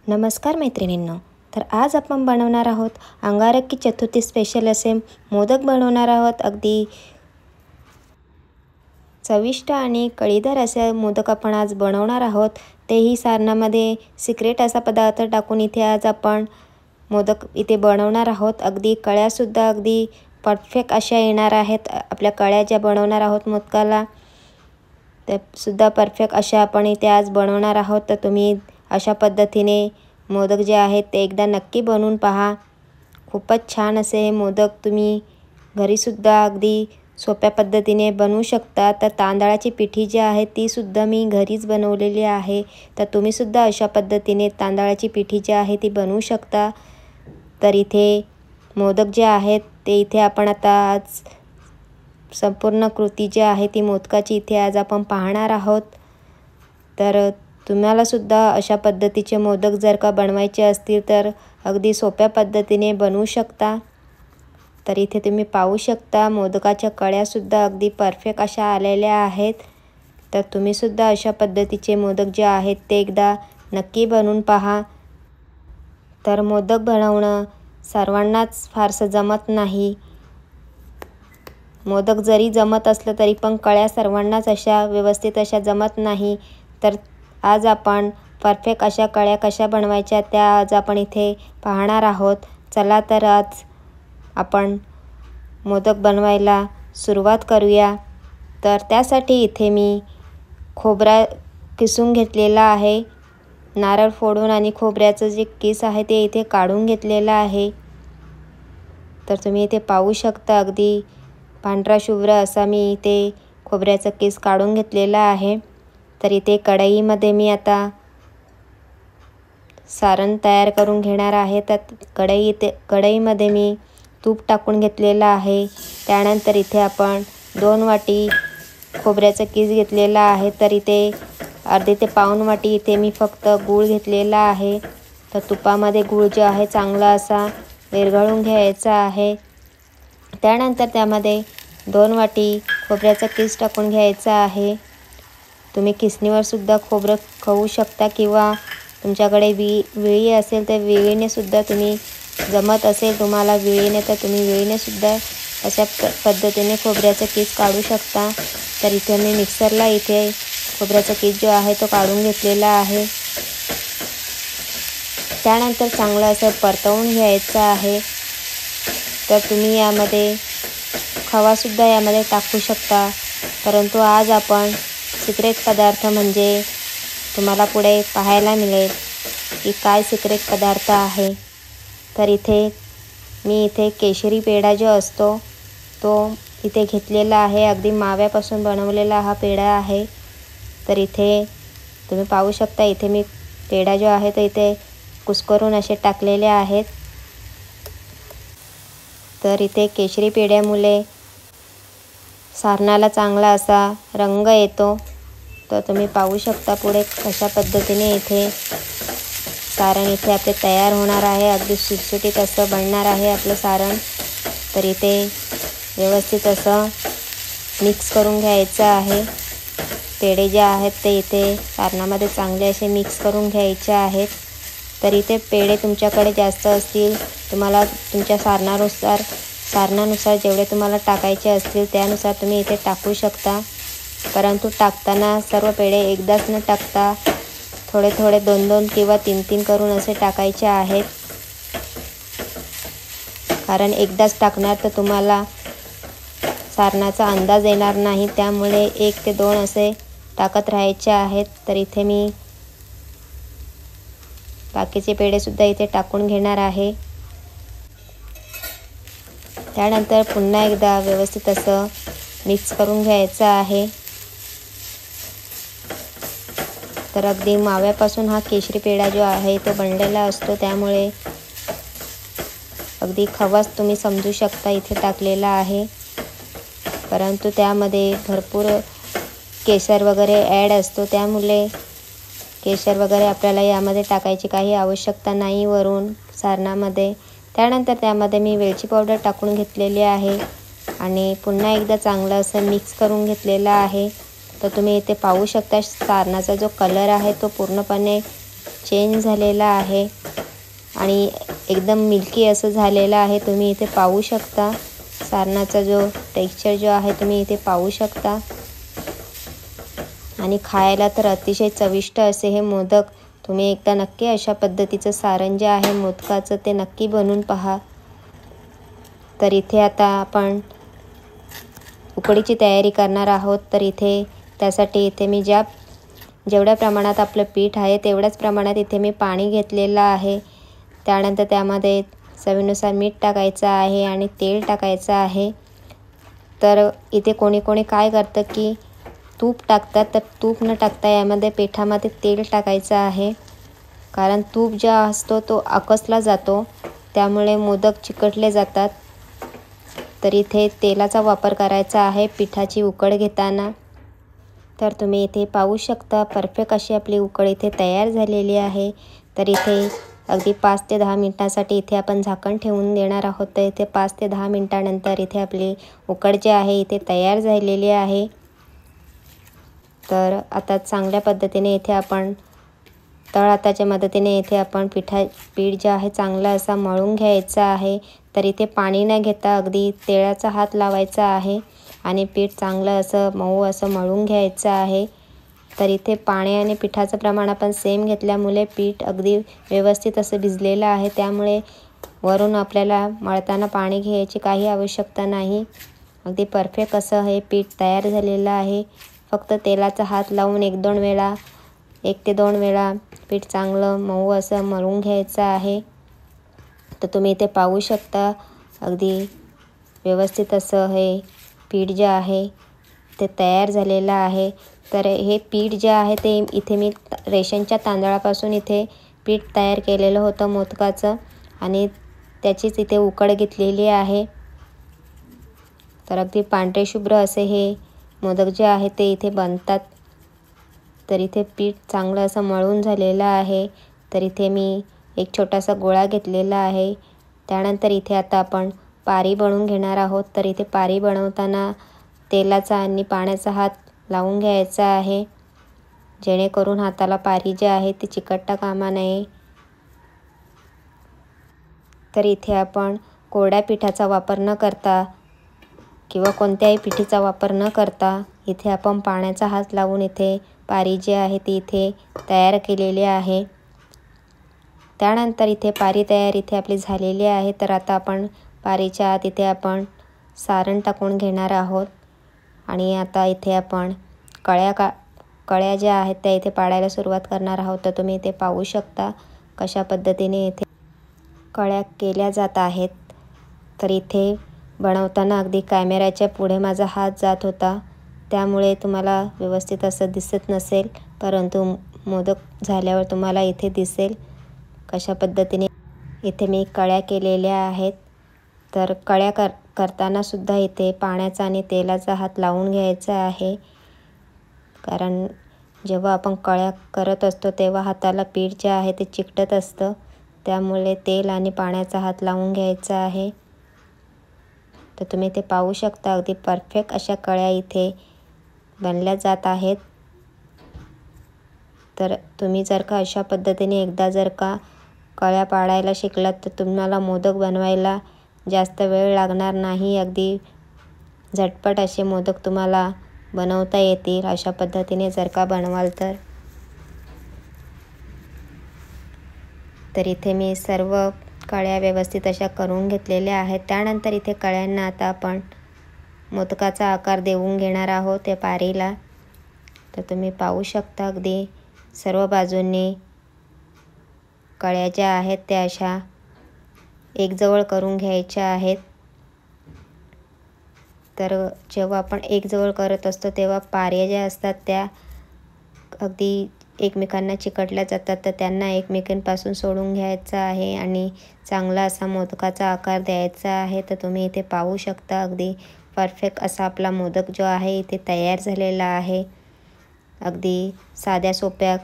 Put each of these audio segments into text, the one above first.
नमस्कार मैत्रिणींनो, तर आज आपण बनवणार आहोत अंगारकी चतुर्थी स्पेशल असे मोदक बनवणार आहोत। अगदी चविष्ट आणि कळीदार असे मोदक आपण आज बनवणार आहोत। तेही सारणामध्ये सिक्रेट असा पदार्थ टाकून इथे आज आपण मोदक इथे बनवणार आहोत। अगदी कळ्यासुद्धा अगदी परफेक्ट अशा येणार आहेत। आपल्या कळ्या ज्या बनवणार आहोत मोदकाला ते सुद्धा परफेक्ट अशा आपण इथे आज बनवणार आहोत। तर तुम्ही अशा पद्धतीने मोदक जे आहेत ते एकदा नक्की बनवून पहा। खूपच छान असे हे मोदक तुम्ही घरीसुद्धा अगदी सोप्या पद्धतीने बनवू शकता। तर तांदळाची पिठी जी आहे ती सुद्धा मी घरीच बनवलेली आहे। तर तुम्ही सुद्धा अशा पद्धतीने तांदळाची पिठी जी आहे ती बनवू शकता। तर इथे मोदक जे आहेत ते इथे आपण आता आज संपूर्ण कृती जी आहे ती मोदकाची इथे आज आपण पाहणार आहोत। तर तुम्हाला सुद्धा अशा पद्धतीचे मोदक जर का बनवायचे असतील तर अगदी सोप्या पद्धतीने बनवू शकता। तर इथे तुम्ही पाहू शकता मोदकाच्या कळ्यासुद्धा अगदी परफेक्ट अशा आलेल्या आहेत। तर तुम्ही सुद्धा अशा पद्धतीचे मोदक जे आहेत ते एकदा नक्की बनवून पहा। तर मोदक बनवणं सर्वांनाच फारसं जमत नाही। मोदक जरी जमत असलं तरी पण कळ्या सर्वांनाच अशा व्यवस्थित अशा जमत नाही। तर आज आपण परफेक्ट अशा कळ्या कशा बनवायच्या त्या आज आपण इथे पाहणार आहोत। चला तर आज आपण मोदक बनवायला सुरुवात करूया। तर त्यासाठी इथे मी खोबरा किसून घेतलेला आहे। नारळ फोडून आणि खोबऱ्याचं जे किस आहे ते इथे काढून घेतलेलं आहे। तर तुम्ही इथे पाहू शकता अगदी पांढरा शुभ्र असा मी इथे खोबऱ्याचा किस काढून घेतलेला आहे। तर इथे कढईमध्ये मी आता सारण तयार करून घेणार आहे। तर कढईमध्ये मी तूप टाकून घेतलेलं आहे। त्यानंतर इथे आपण 2 वाटी खोबऱ्याचा किस घेतलेला आहे। तर इथे अर्धी ते पाऊण वाटी इथे मी फक्त गूळ घेतलेला आहे। तर तुपामध्ये गूळ जो आहे चांगला असा विरघळून घ्यायचा आहे। त्यानंतर त्यामध्ये 2 वाटी खोबऱ्याचा किस टाकून घ्यायचा आहे। तुम्ही किसणीवर सुद्धा खोबरं खाऊ शकता किंवा तुमच्याकडे विळी असेल तर विळीने सुद्धा तुम्ही जमत असेल तुम्हाला विळीने तर तुम्ही विळीने सुद्धा अशा पद्धतीने खोबऱ्याचा किस काढू शकता। तर इथे मी मिक्सरला इथे खोबऱ्याचा किस जो आहे तो काढून घेतलेला आहे। त्यानंतर चांगलं असं परतवून घ्यायचं आहे। तर तुम्ही यामध्ये खवासुद्धा यामध्ये टाकू शकता, परंतु आज आपण सिक्रेट पदार्थ म्हणजे तुम्हाला पुढे पाहायला मिळेल की काय सिक्रेट पदार्थ आहे। तर इथे मी केशरी पेढा जो असतो तो इथे घेतलेला आहे। अगदी माव्यापासून बनवलेला हा पेढा आहे। तर इथे तुम्ही पाहू शकता इथे मी पेढा जो आहे तो इथे कुस्करून असे टाकलेले आहेत। तर इथे केशरी पेढ्यामुळे सारणाला चांगला असा रंग येतो। तर तुम्ही पाहू शकता पुढे कशा पद्धतीने इथे सारण इथे आपले तयार होणार आहे। अगदी सुटसुटीत असं बनणार आहे आपलं सारण। तर इथे व्यवस्थित असं मिक्स करून घ्यायचं आहे। पेढे जे आहेत ते इथे सारणामध्ये चांगले असे मिक्स करून घ्यायचे आहेत। तर इथे पेढे तुमच्याकडे जास्त असतील तुम्हाला तुमच्या सारणानुसार जेवढे तुम्हाला टाकायचे असतील त्यानुसार तुम्ही इथे टाकू शकता, परंतु टाकताना सर्व पेढे एकदाच न टाकता थोडे थोडे 2-2 किंवा 3-3 करून असे टाकायचे आहेत। कारण एकदाच टाकणार तर तुम्हाला सारणाचा अंदाज येणार नाही, त्यामुळे 1 ते 2 असे टाकत राहायचे आहेत। तर इथे मी बाकीचे पेढेसुद्धा इथे टाकून घेणार आहे। त्यानंतर पुन्हा एकदा व्यवस्थित असं मिक्स करून घ्यायचं आहे। तर अगदी माव्यापासून हा केशरी पेढा जो आहे तो बनलेला असतो, त्यामुळे अगदी खवास तुम्ही समजू शकता इथे टाकलेला आहे, परंतु त्यामध्ये भरपूर केशर वगैरे ॲड असतो, त्यामुळे केशर वगैरे आपल्याला यामध्ये टाकायची काही आवश्यकता नाही वरून सारणामध्ये। त्यानंतर त्यामध्ये मी वेलची पावडर टाकून घेतलेली आहे आणि पुन्हा एकदा चांगलं असं मिक्स करून घेतलेलं आहे। तर तुम्ही इथे पाहू शकता सारणाचा जो कलर आहे तो पूर्णपणे चेंज झालेला आहे आणि एकदम मिल्की असं झालेलं आहे. तुम्ही इथे पाहू शकता सारणाचा जो टेक्स्चर जो आहे तुम्ही इथे पाहू शकता. आणि खायला तर अतिशय चविष्ट असे हे मोदक. तुम्ही एकदा नक्की अशा पद्धतीचं सारण जे आहे मोदकाचं ते नक्की बनवून पहा. तर इथे आता आपण उकडीची तयारी करणार आहोत. तर इथे त्यासाठी इथे मी जेवढ्या प्रमाणात आपलं पीठ आहे तेवढ्याच प्रमाणात इथे मी पाणी घेतलेलं आहे. त्यानंतर त्यामध्ये चवीनुसार मीठ टाकायचं आहे आणि तेल टाकायचं आहे. तर इथे कोणी कोणी काय करतं की तूप टाकतात. तर तूप न टाकता यामध्ये पिठामध्ये तेल टाकायचं आहे. कारण तूप जो असतो तो आकसला जातो, त्यामुळे मोदक चिकटले जातात. तर इथे तेलाचा वापर करायचा आहे पिठाची उकड घेताना. तर तुम्ही इथे पाहू शकता परफेक्ट अशी आपली उकड इथे तयार झालेली आहे. तर इथे अगदी 5 ते 10 मिनिटांसाठी इथे आपण झाकण ठेवून देणार आहोत. तर इथे 5 ते 10 मिनिटानंतर इथे आपली उकड जी आहे इथे तयार झालेली आहे. तर आता चांगल्या पद्धतीने इथे आपण तळहाताच्या मदतीने इथे आपण पीठ जे आहे चांगला असा मळून घ्यायचा आहे. तर इथे पाणी न घेता अगदी तेलाचा हात लावायचा आहे आणि पीठ चांगलं असं मऊ असं मळून घ्यायचं आहे. तर इथे पाणी आणि पिठाचं प्रमाण आपण सेम घेतल्यामुळे पीठ अगदी व्यवस्थित असं भिजलेलं आहे. त्यामुळे वरून आपल्याला मळताना पाणी घ्यायची काही आवश्यकता नाही. अगदी परफेक्ट असं हे पीठ तयार झालेलं आहे. फक्त तेलाचा हात लावून 1 ते 2 वेळा पीठ चांगलं मऊ असं मळून घ्यायचं आहे. तर तुम्ही इथे पाहू शकता अगदी व्यवस्थित असं हे पीठ जे आहे ते तयार झालेलं आहे. तर हे पीठ जे आहे ते इथे मी रेशनच्या तांदळापासून इथे पीठ तयार केलेलं होतं मोदकाचं आणि त्याचीच इथे उकड घेतलेली आहे. तर अगदी पांढरे शुभ्र असे हे मोदक जे आहे ते इथे बनतात. तर इथे पीठ चांगलं असं मळून झालेलं आहे. तर इथे मी एक छोटासा गोळा घेतलेला आहे. त्यानंतर इथे आता आपण पारी बनवून घेणार आहोत. तर इथे पारी बनवताना तेलाचा आणि पाण्याचा हात लावून घ्यायचा आहे, जेणेकरून हाताला पारी जी आहे ती चिकटता कामा नये. तर इथे आपण कोरड्या पिठाचा वापर न करता किंवा कोणत्याही पिठीचा वापर न करता इथे आपण पाण्याचा हात लावून इथे पारी जी आहे ती इथे तयार केलेली आहे. त्यानंतर इथे पारी तयार इथे आपली झालेली आहे. तर आता आपण पारीच्या आत इथे आपण सारण टाकून घेणार आहोत आणि आता इथे आपण कळ्या ज्या आहेत त्या इथे पाडायला सुरुवात करणार आहोत. तर तुम्ही इथे पाहू शकता कशा पद्धतीने इथे कळ्या केल्या जात आहेत. तर इथे बनवताना अगदी कॅमेऱ्याच्या पुढे माझा हात जात होता, त्यामुळे तुम्हाला व्यवस्थित असं दिसत नसेल, परंतु मोदक झाल्यावर तुम्हाला इथे दिसेल कशा पद्धतीने इथे मी कळ्या केलेल्या आहेत. तर कळ्या करताना सुद्धा इथे पाण्याचा आणि तेलाचा हात लावून घ्यायचा आहे. कारण जेव्हा आपण कळ्या करत असतो तेव्हा हाताला पीठ जे आहे ते चिकटत असतं, त्यामुळे तेल आणि पाण्याचा हात लावून घ्यायचा आहे. तर तुम्ही इथे पाहू शकता अगदी परफेक्ट अशा कळ्या इथे बनल्या जात आहेत. तर तुम्ही जर का अशा पद्धतीने एकदा जर का कळ्या पाडायला शिकलात तर तुम्हाला मोदक बनवायला जास्त वेळ लागणार नाही. अगदी झटपट असे मोदक तुम्हाला बनवता येतील अशा पद्धतीने जर का बनवाल तर. तर इथे मी सर्व कळ्या व्यवस्थित अशा करून घेतलेल्या आहेत. त्यानंतर इथे कळ्यांना आता आपण मोदकाचा आकार देऊन घेणार आहोत त्या पारीला. तर तुम्ही पाहू शकता अगदी सर्व बाजूंनी कळ्या ज्या आहेत त्या अशा एकजवळ करून घ्यायच्या आहेत. तर जेव्हा आपण एकजवळ करत असतो तेव्हा पाऱ्या ज्या असतात त्या अगदी एकमेकांना चिकटल्या जातात. तर त्यांना एकमेकांपासून सोडून घ्यायचं आहे आणि चांगला असा मोदकाचा आकार द्यायचा आहे. तर तुम्ही इथे पाहू शकता अगदी परफेक्ट असा आपला मोदक जो आहे इथे तयार झालेला आहे. अगदी साध्या सोप्या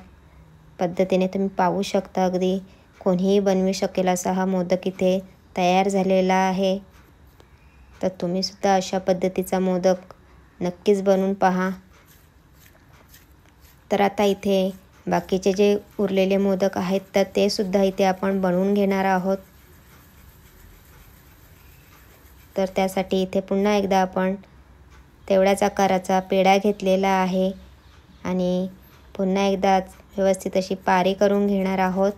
पद्धतीने तुम्ही पाहू शकता अगदी कोणीही बनवू शकेल असा हा मोदक इथे तयार झालेला आहे. तर तुम्ही सुद्धा अशा पद्धतीचा मोदक नक्कीच बनवून पहा. तर आता इथे बाकीचे जे उरलेले मोदक आहेत तर ते सुद्धा इथे आपण बनवून घेणार आहोत। तर त्यासाठी इथे पुन्हा एकदा आपण तेवढ्याच आकाराचा पेढा घेतलेला आहे आणि पुन्हा एकदा व्यवस्थित अशी पारी करून घेणार आहोत।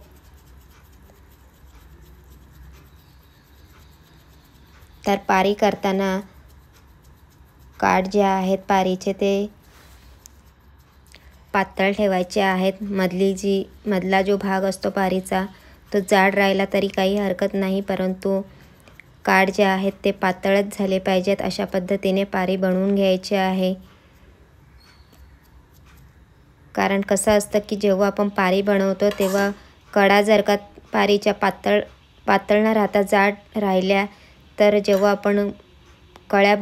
तर पारी करताना काठ जे आहेत पारीचे ते पातळ ठेवायचे आहेत। मधला जो भाग असतो पारीचा तो जाड राहिला तरी काही हरकत नाही, परंतु काठ जे आहेत ते पातळच झाले पाहिजेत। अशा पद्धतीने पारी बनवून घ्यायची आहे। कारण कसं असतं की जेव्हा आपण पारी बनवतो तेव्हा कडा जर का पारीच्या पातळ न राहता जाड राहिल्या तर जेव्हा आपण कळ्या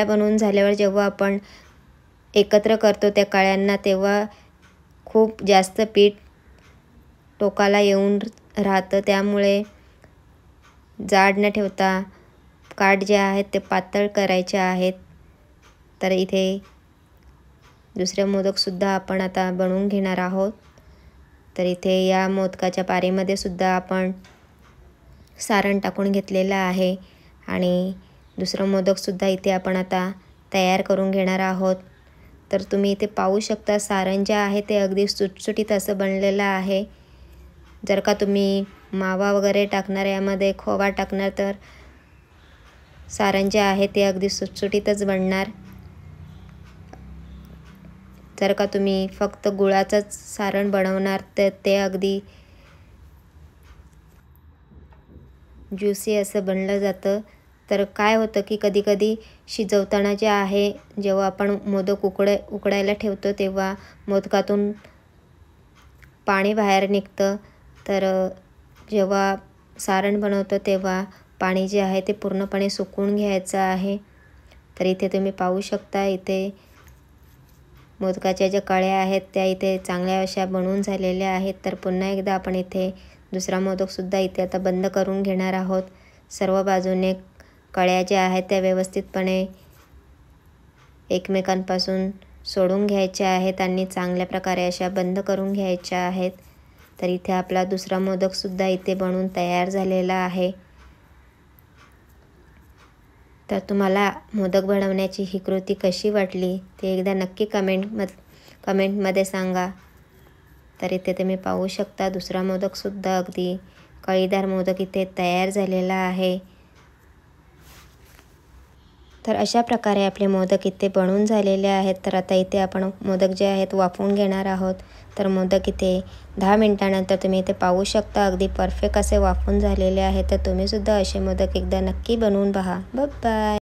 बनवून झाल्यावर जेव्हा आपण एकत्र करतो त्या कळ्यांना तेव्हा खूप जास्त पीठ टोकाला येऊन राहतं। त्यामुळे जाड न ठेवता काठ जे आहेत ते पातळ करायचे आहेत। तर इथे दुसरे मोदकसुद्धा आपण आता बनवून घेणार आहोत। तर इथे या मोदकाच्या पारीमध्ये सुद्धा आपण सारण टाकून घेतलेलं आहे आणि दुसरं मोदकसुद्धा इथे आपण आता तयार करून घेणार आहोत। तर तुम्ही इथे पाहू शकता सारण जे आहे ते अगदी सुटसुटीत असं बनलेलं आहे। जर का तुम्ही मावा वगैरे टाकणार, यामध्ये खोवा टाकणार तर सारण जे आहे ते अगदी सुटसुटीतच बनणार। जर का तुम्ही फक्त गुळाचंच सारण बनवणार तर ते अगदी ज्युसी असं बनलं जातं। तर काय होतं की कधी शिजवताना जे आहे जेव्हा आपण मोदक उकडायला ठेवतो तेव्हा मोदकातून पाणी बाहेर निघतं। तर जेव्हा सारण बनवतो तेव्हा पाणी जे आहे ते पूर्णपणे सुकवून घ्यायचं आहे। तर इथे तुम्ही पाहू शकता इथे मोदकाच्या ज्या कळ्या आहेत त्या इथे चांगल्या अशा बनवून झालेल्या आहेत। तर पुन्हा एकदा आपण इथे दुसरा मोदकसुद्धा इथे आता बंद करून घेणार आहोत। सर्व बाजूने कळ्या ज्या आहेत त्या व्यवस्थितपणे एकमेकांपासून सोडून घ्यायच्या आहेत आणि चांगल्या प्रकारे अशा बंद करून घ्यायच्या आहेत। तर इथे आपला दुसरा मोदकसुद्धा इथे बनवून तयार झालेला आहे। तर तुम्हाला मोदक बनवण्याची ही कृती कशी वाटली ते एकदा नक्की कमेंटमध्ये सांगा। तर इथे तुम्ही पाहू शकता दुसरा मोदकसुद्धा अगदी कळीदार मोदक इथे तयार झालेला आहे। तर अशा प्रकारे आपले मोदक इथे बनवून झालेले आहेत। तर आता इथे आपण मोदक जे आहेत वाफवून घेणार आहोत। तर मोदक इथे 10 मिनिटानंतर तुम्ही इथे पाहू शकता अगदी परफेक्ट असे वाफवून झालेले आहेत। तर तुम्हीसुद्धा असे मोदक एकदा नक्की बनवून पहा। Bye bye.